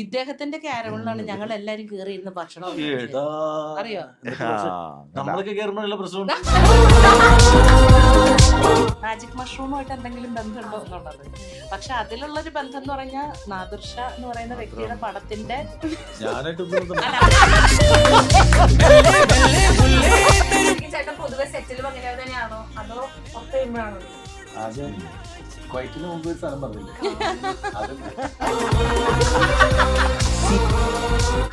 ഇദ്ദേഹത്തിന്റെ ക്യാരവണിലാണ് ഞങ്ങൾ എല്ലാരും കേറിയിരുന്ന ഭക്ഷണം അറിയോ? നമ്മളൊക്കെ കേറുമ്പോഴല്ല പ്രശ്നം. മാജിക് മഷ്റൂമുമായിട്ട് എന്തെങ്കിലും ബന്ധമുണ്ടോ എന്നുള്ളത്. പക്ഷെ അതിലുള്ളൊരു ബന്ധം എന്ന് പറഞ്ഞാൽ നാദിർഷ എന്ന് പറയുന്ന വ്യക്തിയുടെ പടത്തിന്റെ ചേട്ടൻ പൊതുവെ സെറ്റിലും അങ്ങനെ തന്നെയാണോ അതോ പുറത്ത് കഴിയുമ്പോഴാണോ? ആദ്യം ക്വൈറ്റിന് മുമ്പ് ഒരു സ്ഥലം പറഞ്ഞില്ലേ?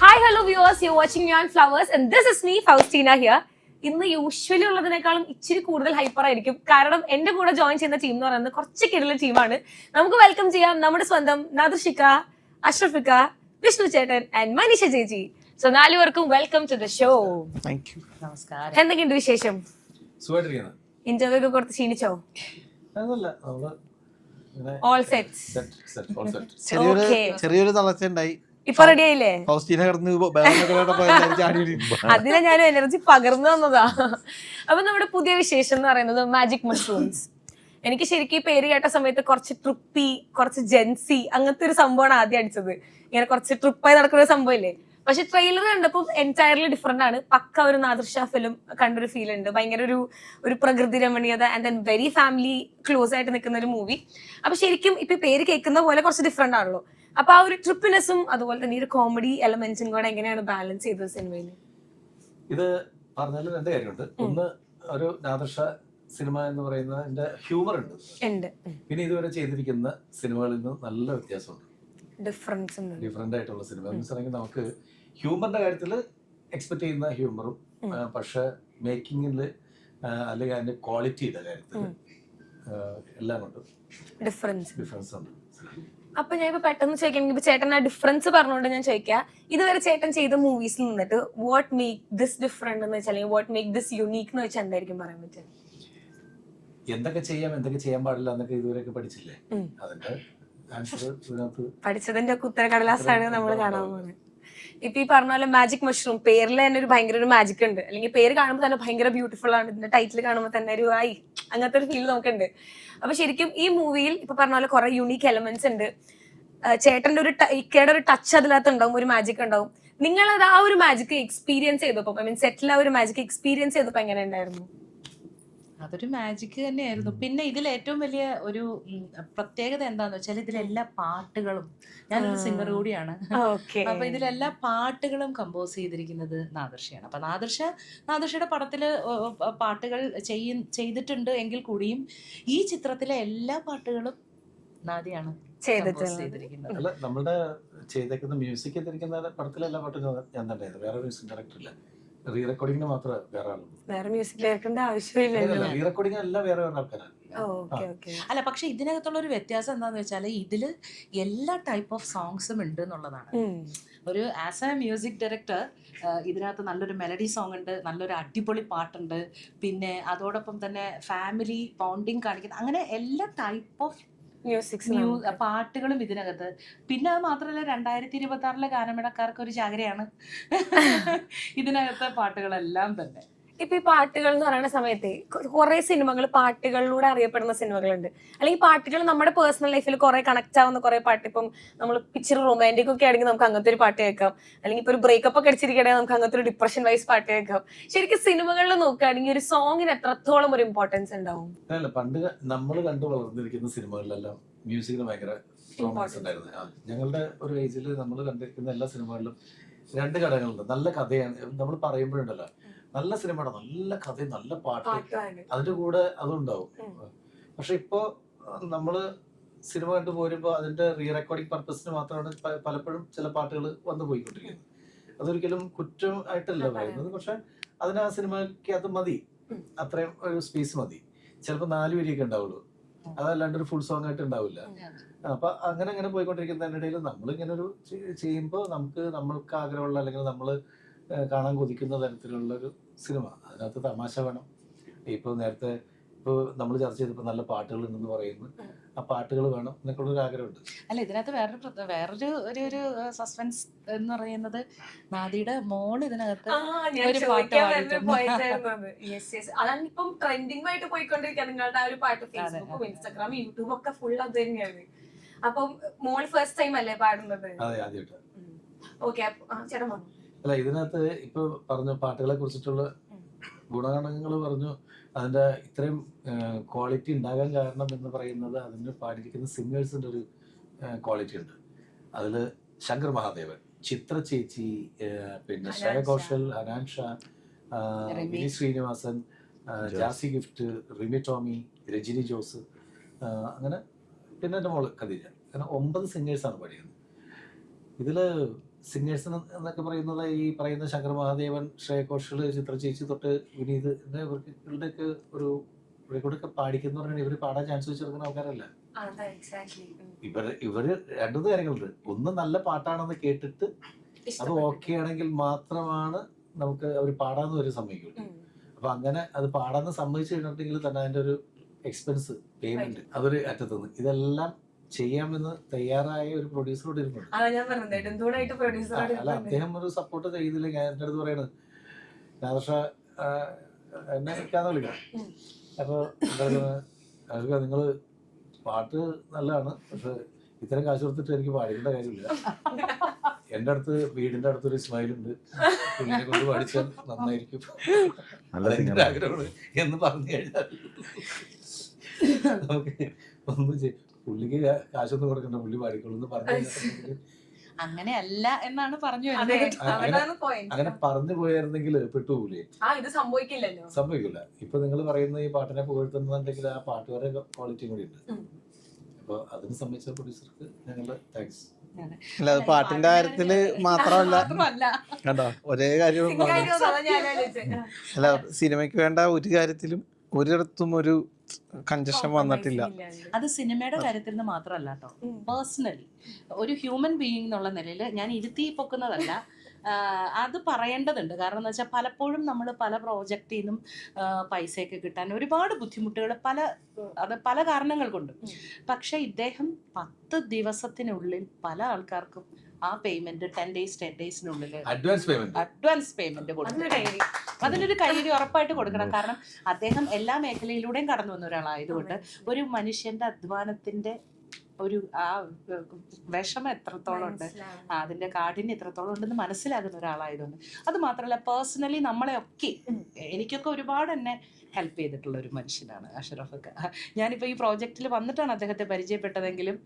Hi, hello viewers, you're watching Neon Flowers and this is me, Faustina here. ഇന്ന് യൂഷ്വലി ഉള്ളതിനേക്കാളും ഇച്ചിരി കൂടുതൽ ഹൈപ്പർ ആയിരിക്കും. കാരണം എന്റെ കൂടെ ജോയിൻ ചെയ്യുന്ന ടീം എന്ന് പറയുന്നത് കുറച്ച് കിടല ടീമാണ്. നമുക്ക് വെൽക്കം ചെയ്യാം നമ്മുടെ സ്വന്തം നാദിർഷിക, അഷ്റഫിക, വിഷ്ണു ചേട്ടൻ ആൻഡ് മനീഷ ചേച്ചി. സോ നാലുപേർക്കും വെൽക്കം ടു ദ ഷോ. നമസ്കാരം. എന്തൊക്കെയുണ്ട് വിശേഷം? സുഖമായിട്ടിരിക്കുന്നത്. ഇന്റർവ്യൂ ഒക്കെ കൊടുത്ത് ക്ഷീണിച്ചോ? All set. ചെറിയൊരു തളർച്ചയുണ്ടായി. ഇപ്പൊ റെഡി ആയില്ലേ? അതിനെ ഞാൻ എനർജി പകർന്നു തന്നതാ. അപ്പൊ നമ്മുടെ പുതിയ വിശേഷം എന്ന് പറയുന്നത് മാജിക് മഷ്റൂംസ്. എനിക്ക് ശരിക്കും ഈ പേര് കേട്ട സമയത്ത് കുറച്ച് ട്രിപ്പി, കുറച്ച് ജെൻസി അങ്ങനത്തെ ഒരു സംഭവമാണ് ആദ്യം അടിച്ചത്. ഇങ്ങനെ കുറച്ച് ട്രിപ്പായി നടക്കുന്ന ഒരു സംഭവം ഇല്ലേ? പക്ഷെ ട്രെയിലർ കണ്ടപ്പോൾ എൻറ്റയർലി ഡിഫറെന്റ് ആണ്. പക്ക ഒരു നാദിർഷ ഫിലിം കണ്ടൊരു ഫീൽ ഉണ്ട്. ഭയങ്കര ഒരു പ്രകൃതി രമണീയത and then very family close ആയിട്ട് നിൽക്കുന്ന ഒരു മൂവി. അപ്പൊ ശരിക്കും ഇപ്പൊ പേര് കേൾക്കുന്ന പോലെ കുറച്ച് ഡിഫറെന്റ് ആണല്ലോ. അപ്പൊ ആ ഒരു ട്രിപ്പിനെസ്സും അതുപോലെ തന്നെ ഈ ഒരു കോമഡി എലമെന്റ്സും കൂടെ എങ്ങനെയാണ് ബാലൻസ് ചെയ്തത് സിനിമയിൽ? ഇത് പറഞ്ഞാലും രണ്ട് കാര്യമുണ്ട്. ഒന്ന്, ഒരു നാദിർഷ സിനിമ എന്ന് പറയുന്നതിന്റെ ഹ്യൂമർ ഉണ്ട്. പിന്നെ ഇതുവരെ ചെയ്തിരിക്കുന്ന സിനിമകളിൽ നിന്ന് നല്ല വ്യത്യാസമുണ്ട്. ഡിഫറെന്റ് ആയിട്ടുള്ള സിനിമ എന്ന് വെച്ചിട്ടുണ്ടെങ്കിൽ നമുക്ക് ഹ്യൂമറിന്റെ കാര്യത്തിൽ എക്സ്പെക്ട് ചെയ്യുന്ന ഹ്യൂമറും പക്ഷെ മേക്കിങ്ങിൽ അല്ലെങ്കിൽ അതിന്റെ ക്വാളിറ്റിയുടെ കാര്യത്തിൽ എല്ലാം കൊണ്ടും ഡിഫറൻസ് ഉണ്ട്. അപ്പൊ ഞാൻ ഇപ്പൊ പെട്ടെന്ന് ചോദിക്കണമെങ്കിൽ ചേട്ടൻ ആ ഡിഫറൻസ് പറഞ്ഞുകൊണ്ട് ഞാൻ ചോദിക്കാം, ഇതുവരെ ചേട്ടൻ ചെയ്ത മൂവീസിൽ നിന്നിട്ട് വാട്ട് മേക്ക് ദിസ് ഡിഫറെന്റ് എന്ന് വെച്ചാൽ അല്ലെങ്കിൽ വാട്ട് മേക്ക് ദിസ് യുണീക്ക് എന്ന് വെച്ചാൽ എന്തായിരിക്കും പറയാൻ പറ്റുക? എന്തൊക്കെ ചെയ്യാം, എന്തൊക്കെ ചെയ്യാൻ പാടില്ല എന്നൊക്കെ ഇതുവരെയൊക്കെ പഠിച്ചില്ലേ? അതിന്റെ പഠിച്ചതിന്റെ ഒക്കെ ഉത്തരക്കടലാസാണ് നമ്മൾ കാണാൻ പോകുന്നത്. ഇപ്പൊ ഈ പറഞ്ഞ പോലെ മാജിക് മഷ്റൂം പേരിൽ തന്നെ ഒരു ഭയങ്കര ഒരു മാജിക് ഉണ്ട്. അല്ലെങ്കിൽ പേര് കാണുമ്പോൾ തന്നെ ഭയങ്കര ബ്യൂട്ടിഫുൾ ആണ്. ഇതിന്റെ ടൈറ്റിൽ കാണുമ്പോൾ തന്നെ ഒരു ആയി അങ്ങനത്തെ ഒരു ഫീൽ നമുക്കുണ്ട്. അപ്പൊ ശരിക്കും ഈ മൂവിയിൽ ഇപ്പൊ പറഞ്ഞ പോലെ കുറെ യുണീക്ക് എലമെന്റ്സ് ഉണ്ട്. ചേട്ടന്റെ ഒരു ഇക്കയുടെ ഒരു ടച്ച് അതിനകത്ത് ഉണ്ടാവും, ഒരു മാജിക് ഉണ്ടാവും. നിങ്ങളത് ആ ഒരു മാജിക് എക്സ്പീരിയൻസ് ചെയ്തപ്പോ, ഐ മീൻ സെറ്റിൽ ആ ഒരു മാജിക് എക്സ്പീരിയൻസ് ചെയ്തപ്പോ എങ്ങനെ ഉണ്ടായിരുന്നു? അതൊരു മാജിക് തന്നെയായിരുന്നു. പിന്നെ ഇതിൽ ഏറ്റവും വലിയ ഒരു പ്രത്യേകത എന്താന്ന് വെച്ചാൽ ഇതിലെല്ലാ പാട്ടുകളും, ഞാനൊരു സിംഗർ കൂടിയാണ്, അപ്പൊ ഇതിലെല്ലാ പാട്ടുകളും കമ്പോസ് ചെയ്തിരിക്കുന്നത് നാദിർഷയാണ്. അപ്പൊ നാദിർഷയുടെ പടത്തില് പാട്ടുകൾ ചെയ്തിട്ടുണ്ട് എങ്കിൽ കൂടിയും ഈ ചിത്രത്തിലെ എല്ലാ പാട്ടുകളും നാദിയാണ് ചെയ്തിരിക്കുന്നത്. അല്ല, നമ്മളുടെ ചെയ്തേക്കുന്ന മ്യൂസിക് ചെയ്തിരിക്കുന്ന പടത്തിലെ എല്ലാ പാട്ടും ഞാൻ തന്നെ, വേറെ മ്യൂസിക് ഡയറക്ടർ ഇല്ല. റീ റെക്കോർഡിങ്ങിന് മാത്രമേ വേറെ മ്യൂസിക് ഡയറക്ടറിന്റെ ആവശ്യമില്ലല്ലോ. റീ റെക്കോർഡിംഗ് എല്ലാം വേറെ ആൾക്കാരാണ്. അല്ല, പക്ഷെ ഇതിനകത്തുള്ള ഒരു വ്യത്യാസം എന്താന്ന് വെച്ചാൽ ഇതില് എല്ലാ ടൈപ്പ് ഓഫ് സോങ്സും ഉണ്ട് എന്നുള്ളതാണ്. ഒരു ആസ് എ മ്യൂസിക് ഡയറക്ടർ ഇതിനകത്ത് നല്ലൊരു മെലഡി സോങ് ഉണ്ട്, നല്ലൊരു അടിപൊളി പാട്ടുണ്ട്, പിന്നെ അതോടൊപ്പം തന്നെ ഫാമിലി ബോണ്ടിങ് കാണിക്കുന്ന അങ്ങനെ എല്ലാ ടൈപ്പ് ഓഫ് പാട്ടുകളും ഇതിനകത്ത്. പിന്നെ അത് മാത്രമല്ല 2026 ഗാനമേളക്കാർക്ക് ഒരു ചാകരയാണ് ഇതിനകത്തെ പാട്ടുകളെല്ലാം തന്നെ. ഇപ്പൊ ഈ പാട്ടുകൾ എന്ന് പറയുന്ന സമയത്ത് കുറെ സിനിമകൾ പാട്ടുകളിലൂടെ അറിയപ്പെടുന്ന സിനിമകളുണ്ട്. അല്ലെങ്കിൽ പാട്ടുകൾ നമ്മുടെ പേഴ്സണൽ ലൈഫിൽ കുറെ കണക്ട് ആവുന്ന കുറെ പാട്ട്. ഇപ്പം നമ്മൾ ഇച്ചിരി റൊമാൻറ്റിക് ഒക്കെ ആണെങ്കിൽ നമുക്ക് അങ്ങനത്തെ ഒരു പാട്ട് കേൾക്കാം. അല്ലെങ്കിൽ ഇപ്പൊ ഒരു ബ്രേക്കപ്പ് ഒക്കെ അടിച്ചിരിക്കണമെങ്കിൽ നമുക്ക് അങ്ങനത്തെ ഒരു ഡിപ്രഷൻ വൈസ് പാട്ട് കേൾക്കാം. ശരിക്കും സിനിമകളിൽ നോക്കുകയാണെങ്കിൽ ഒരു സോങ്ങിന് എത്രത്തോളം ഒരു ഇമ്പോർട്ടൻസ് ഉണ്ടാവും? പണ്ട് നമ്മൾ കണ്ടു വളർന്നിരിക്കുന്ന സിനിമകളിലെല്ലാം മ്യൂസിക്കിന് ഭയങ്കര ഇമ്പോർട്ടൻസ് ഉണ്ടായിരുന്നു. ഞങ്ങളുടെ ഒരു ഏജിൽ നമ്മൾ കണ്ടിരിക്കുന്ന എല്ലാ സിനിമകളിലും രണ്ട് ഘടകങ്ങളുണ്ട്. നല്ല കഥയാണ് നമ്മൾ പറയുമ്പോഴുണ്ടല്ലോ, നല്ല സിനിമയുടെ നല്ല കഥ, നല്ല പാട്ട്, അതിന്റെ കൂടെ അതുണ്ടാവും. പക്ഷെ ഇപ്പോ നമ്മള് സിനിമ കണ്ടു പോരുമ്പോ അതിന്റെ റീ റെക്കോർഡിംഗ് പർപ്പസിന് മാത്രമാണ് പലപ്പോഴും ചില പാട്ടുകൾ വന്നു പോയിക്കൊണ്ടിരിക്കുന്നത്. അതൊരിക്കലും കുറ്റമായിട്ടല്ല പറയുന്നത്. പക്ഷെ അതിന് ആ സിനിമയ്ക്ക് അത് മതി, അത്രയും ഒരു സ്പേസ് മതി. ചിലപ്പോൾ 4 വരിയൊക്കെ ഉണ്ടാവുള്ളൂ, അതല്ലാണ്ട് ഒരു ഫുൾ സോങ് ആയിട്ട് ഉണ്ടാവില്ല. അപ്പൊ അങ്ങനെ പോയിക്കൊണ്ടിരിക്കുന്നതിനിടയിൽ നമ്മളിങ്ങനെ ഒരു ചെയ്യുമ്പോൾ നമ്മൾക്ക് ആഗ്രഹമുള്ള അല്ലെങ്കിൽ നമ്മള് കാണാൻ കൊതിക്കുന്ന തരത്തിലുള്ള ഒരു സിനിമ, അതിനകത്ത് തമാശ വേണം. ഇപ്പോൾ നേരത്തെ നമ്മൾ ചർച്ച ചെയ്തപ്പോൾ നല്ല പാട്ടുകൾ ഉണ്ടെന്ന് പറയുന്നു, ആ പാട്ടുകൾ വേണം എന്നൊക്കെയുള്ള ഒരു ആഗ്രഹമുണ്ട്. അല്ല, ഇതിനകത്ത് വേറൊരു സസ്പെൻസ് എന്ന് പറയുന്നത് നാദിയുടെ മോള് ഇതിനകത്ത് ഒരു പാട്ട് അതാണ് ഇപ്പം ട്രെൻഡിങ് ആയിട്ട് പോയിക്കൊണ്ടിരിക്കുക. നിങ്ങളുടെ ആ ഒരു പാട്ട് ഫേസ്ബുക്കും ഇൻസ്റ്റാഗ്രാമും യൂട്യൂബും ഒക്കെ ഫുൾ അത് തന്നെയാണ്. അപ്പം മോൾ ഫസ്റ്റ് ടൈം അല്ലേ പാടുന്നത്? അതെ, ആദ്യമായിട്ട്. ഓക്കെ ചേട്ടൻ പറഞ്ഞു. അല്ല, ഇതിനകത്ത് ഇപ്പൊ പറഞ്ഞ പാട്ടുകളെ കുറിച്ചിട്ടുള്ള ഗുണഗണങ്ങൾ പറഞ്ഞു. അതിന്റെ ഇത്രയും ക്വാളിറ്റി ഉണ്ടാകാൻ കാരണം എന്ന് പറയുന്നത് അതിന് പാടിയിരിക്കുന്ന സിംഗേഴ്സിന്റെ ഒരു ക്വാളിറ്റി ഉണ്ട്. അതില് ശങ്കർ മഹാദേവൻ, ചിത്ര ചേച്ചി, പിന്നെ ശ്രേയ ഘോഷൽ, ഹനാൻ ഷാ, വിനി ശ്രീനിവാസൻ, ജാസി ഗിഫ്റ്റ്, റിമി ടോമി, രജനി ജോസ്, അങ്ങനെ പിന്നെ എൻ്റെ മോള് ഖദീജ. അങ്ങനെ 9 സിംഗേഴ്സാണ് പാടിയത്. ഇതില് സിംഗേഴ്സ് എന്നൊക്കെ പറയുന്നത് ഈ പറയുന്ന ശങ്കർ മഹാദേവൻ, ശ്രേയ ഘോഷൽ, ചിത്ര ചേച്ചി തൊട്ട് വിനീത്, ഇവരുടെയൊക്കെ ഒരു ഇവരെക്കൂടെയൊക്കെ പാടിക്കുന്ന പറഞ്ഞാൽ ഇവര് പാടാൻ ചാൻസ് വെച്ചെടുക്കുന്ന ആൾക്കാരല്ല. ഇവര് 2 കാര്യങ്ങളുണ്ട്. ഒന്ന്, നല്ല പാട്ടാണെന്ന് കേട്ടിട്ട് അത് ഓക്കെ ആണെങ്കിൽ മാത്രമാണ് നമുക്ക് അവർ പാടാന്ന് വരെ സമ്മതിക്കുള്ളൂ. അപ്പൊ അങ്ങനെ അത് പാടാന്ന് സമ്മതിച്ചു കഴിഞ്ഞിട്ടുണ്ടെങ്കിൽ തന്നെ അതിന്റെ ഒരു എക്സ്പെൻസ്, പേയ്മെന്റ്, അതൊരു അറ്റത്തുനിന്ന് ഇതെല്ലാം ചെയ്യാമെന്ന് തയ്യാറായ ഒരു പ്രൊഡ്യൂസറോട് ഇരുന്നുണ്ട്. അല്ല, അദ്ദേഹം ഒരു സപ്പോർട്ട് ചെയ്തില്ല. ഞാൻ എൻ്റെ അടുത്ത് പറയണത് നാദർഷ എന്നെ നിൽക്കാന്ന് വിളിക്കാം. അപ്പൊ നിങ്ങള് പാട്ട് നല്ലതാണ്, പക്ഷെ ഇത്തരം കാശ് കൊടുത്തിട്ട് എനിക്ക് പാടിക്കേണ്ട കാര്യമില്ല. എൻ്റെ അടുത്ത് വീടിന്റെ അടുത്തൊരു ഇസ്മായിലുണ്ട്, പുള്ളിനെ കൊണ്ട് പാടിച്ചാൽ നന്നായിരിക്കും ആഗ്രഹമാണ് എന്ന് പറഞ്ഞു കഴിഞ്ഞാൽ നമുക്ക് ഒന്നും പുള്ളിക്ക് കാശൊന്നും കൊടുക്കണ്ട, പുള്ളി പാടിക്കോളൂ എന്ന് പറഞ്ഞു കഴിഞ്ഞാൽ അങ്ങനെയല്ല എന്നാണ് പറഞ്ഞു. അങ്ങനെ പറഞ്ഞു പോയായിരുന്നെങ്കിൽ പെട്ടുപോകില്ലേ? സംഭവിക്കില്ല. ഇപ്പൊ നിങ്ങൾ പറയുന്ന ഈ പാട്ടിനെ പുകഴ്ത്തുന്നുണ്ടെങ്കിൽ ആ പാട്ടുകാരെ ക്വാളിറ്റിയും കൂടി ഉണ്ട്. അപ്പൊ അതിന് സംബന്ധിച്ച പ്രൊഡ്യൂസർക്ക് ഞങ്ങളുടെ താങ്ക്സ്. അല്ല, അത് പാട്ടിന്റെ കാര്യത്തില് മാത്രമല്ല കേട്ടോ, ഒരേ കാര്യം അല്ല, സിനിമയ്ക്ക് വേണ്ട ഒരു കാര്യത്തിലും ഒരിടത്തും ഒരു കൺജഷൻ വന്നിട്ടില്ല. അത് സിനിമയുടെ കാര്യത്തിൽ നിന്ന് മാത്രമല്ല കേട്ടോ, പേഴ്സണലി ഒരു ഹ്യൂമൻ ബീയിങ് എന്നുള്ള നിലയിൽ ഞാൻ ഇരുത്തി പൊക്കുന്നതല്ല, അത് പറയേണ്ടതുണ്ട്. കാരണം എന്ന് വെച്ചാൽ പലപ്പോഴും നമ്മൾ പല പ്രോജക്റ്റിൽ നിന്നും പൈസയൊക്കെ കിട്ടാൻ ഒരുപാട് ബുദ്ധിമുട്ടുകൾ പല കാരണങ്ങൾ കൊണ്ട്. പക്ഷെ ഇദ്ദേഹം 10 ദിവസത്തിനുള്ളിൽ പല ആൾക്കാർക്കും ആ പേയ്മെന്റ് 10 ഡേയ്സിനുള്ളിൽ അഡ്വാൻസ് പേയ്മെന്റ് കൊടുക്കും. അതിനൊരു കയ്യടി ഉറപ്പായിട്ട് കൊടുക്കണം. കാരണം അദ്ദേഹം എല്ലാ മേഖലയിലൂടെയും കടന്നു വന്ന ഒരാളായതുകൊണ്ട് ഒരു മനുഷ്യന്റെ അധ്വാനത്തിന്റെ ഒരു ആ വിഷമം എത്രത്തോളം ഉണ്ട്, അതിന്റെ കാഠിന്യം എത്രത്തോളം ഉണ്ടെന്ന് മനസ്സിലാകുന്ന ഒരാളായതുകൊണ്ട്. അത് മാത്രമല്ല, പേഴ്സണലി നമ്മളെയൊക്കെ എനിക്കൊക്കെ ഒരുപാട് എന്നെ ഹെൽപ്പ് ചെയ്തിട്ടുള്ള ഒരു മനുഷ്യനാണ് അഷ്റഫൊക്കെ. ഞാനിപ്പോൾ ഈ പ്രോജക്റ്റിൽ വന്നിട്ടാണ് അദ്ദേഹത്തെ പരിചയപ്പെട്ടതെങ്കിലും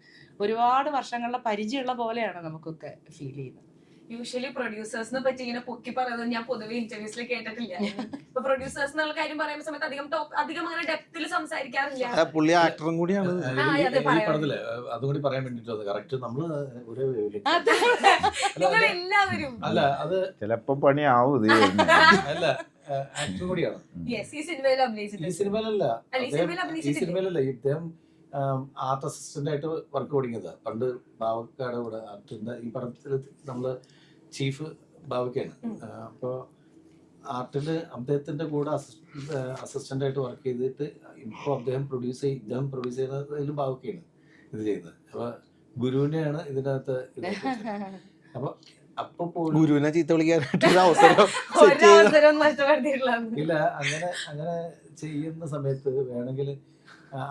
ഒരുപാട് വർഷങ്ങളുടെ പരിചയമുള്ള പോലെയാണ് നമുക്കൊക്കെ ഫീൽ ചെയ്യുന്നത്. യൂഷ്വലി പ്രൊഡ്യൂസേഴ്സിനെ പറ്റി ഇങ്ങനെ പൊക്കി പറയുന്നത് ഞാൻ പൊതുവെ ഇന്റർവ്യൂസിൽ കേട്ടിട്ടില്ല. ഇപ്പൊ പ്രൊഡ്യൂസേഴ്സ് എന്നുള്ള കാര്യം പറയുന്ന സമയത്ത് അധികം അങ്ങനെ ഡെപ്തിൽ സംസാരിക്കാറില്ല. പുള്ളി ആക്ടറും കൂടിയാണ്. അതുകൂടി പറയാൻ വേണ്ടിട്ട് കറക്റ്റ് നമ്മള് എല്ലാവരും അല്ല, അത് ചിലപ്പോ പണിയാവും. അല്ല, ആക്ടർ കൂടിയാണ്. ഈ സിനിമയിലല്ല ഇദ്ദേഹം ആർട്ട് അസിസ്റ്റന്റ് ആയിട്ട് വർക്ക് തുടങ്ങിയത്. പണ്ട് ബാവക്കാട് കൂടെ ആർട്ടിന്റെ ഈ പടത്തിൽ നമ്മള് ചീഫ് ബാവക്കയാണ്. അപ്പോൾ ആർട്ടില് അദ്ദേഹത്തിന്റെ കൂടെ അസിസ്റ്റന്റ് ആയിട്ട് വർക്ക് ചെയ്തിട്ട് ഇപ്പോൾ അദ്ദേഹം പ്രൊഡ്യൂസ് ചെയ്യുന്നതിൽ ബാവക്കയാണ് ഇത് ചെയ്യുന്നത്. അപ്പൊ ഗുരുവിനെയാണ് ഇതിനകത്ത് അപ്പൊ ഗുരുവിനെ ചീത്ത വിളിക്കാനായിട്ട് അവസരം ഇല്ല. അങ്ങനെ ചെയ്യുന്ന സമയത്ത് വേണമെങ്കിൽ